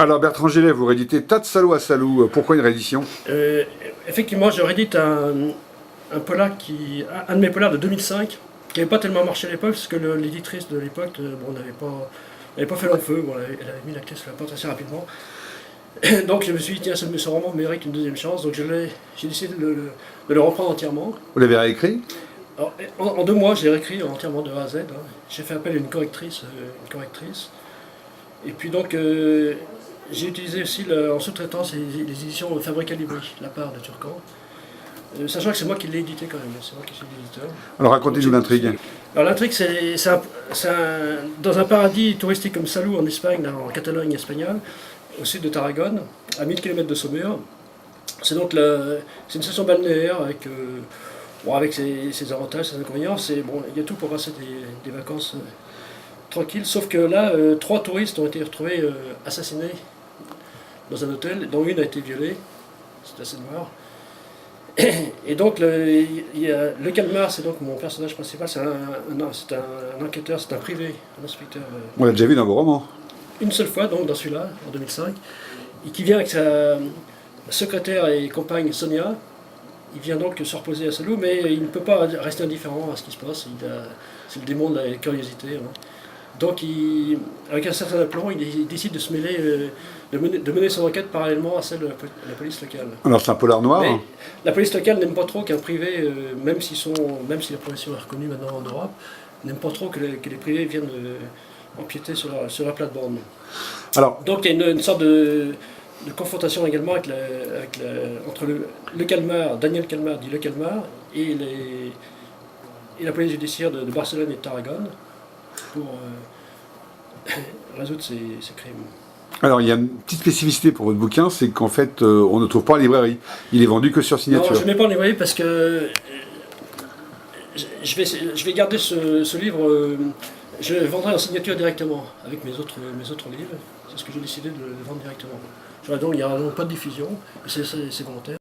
Alors Bertrand Gellet, vous rééditez Tas de salauds à salauds. Pourquoi une réédition? Effectivement, je réédite un polar un de mes polars de 2005 qui n'avait pas tellement marché à l'époque parce que l'éditrice de l'époque n'avait pas fait long feu. Bon, elle avait mis la clé sur la porte assez rapidement. Donc je me suis dit, tiens, ce roman mérite une deuxième chance. Donc j'ai décidé de le reprendre entièrement. Vous l'avez réécrit? Alors, en 2 mois, je l'ai réécrit entièrement de A à Z. Hein. J'ai fait appel à une correctrice. Et puis donc, j'ai utilisé aussi en sous-traitance les éditions Fabrica Libri, la part de Turcan. Sachant que c'est moi qui l'ai édité quand même, c'est moi qui suis l'éditeur. Alors racontez-nous l'intrigue. Alors l'intrigue, dans un paradis touristique comme Salou en Espagne, en Catalogne espagnole, au sud de Tarragone, à 1000 km de Saumur. C'est donc c'est une station balnéaire avec ses avantages, ses inconvénients. Bon, il y a tout pour passer des vacances tranquilles, sauf que là, 3 touristes ont été retrouvés assassinés dans un hôtel, dont une a été violée. C'est assez noir. Et donc, le Calmar, c'est donc mon personnage principal, c'est un enquêteur, c'est un privé, un inspecteur. On l'a déjà vu dans vos romans. Une seule fois, donc, dans celui-là, en 2005, et qui vient avec sa secrétaire et compagne Sonia. Il vient donc se reposer à Salou, mais il ne peut pas rester indifférent à ce qui se passe. C'est le démon de la curiosité. Hein. Donc, avec un certain aplomb, il décide de se mêler, de mener son enquête parallèlement à celle de la police locale. Alors c'est un polar noir. Mais la police locale n'aime pas trop qu'un privé, même si la profession est reconnue maintenant en Europe, n'aime pas trop que les privés viennent empiéter sur la plate-bande. Alors, donc il y a une sorte de confrontation également entre le Calmar, Daniel Calmar, dit le Calmar, et la police judiciaire de Barcelone et de Tarragone pour résoudre ces crimes. Alors, il y a une petite spécificité pour votre bouquin, c'est qu'en fait, on ne trouve pas en librairie. Il est vendu que sur signature. Non, je ne mets pas en librairie parce que je vais garder ce livre, je le vendrai en signature directement avec mes autres livres. C'est ce que j'ai décidé de le vendre directement. Il n'y aura donc pas de diffusion, c'est volontaire.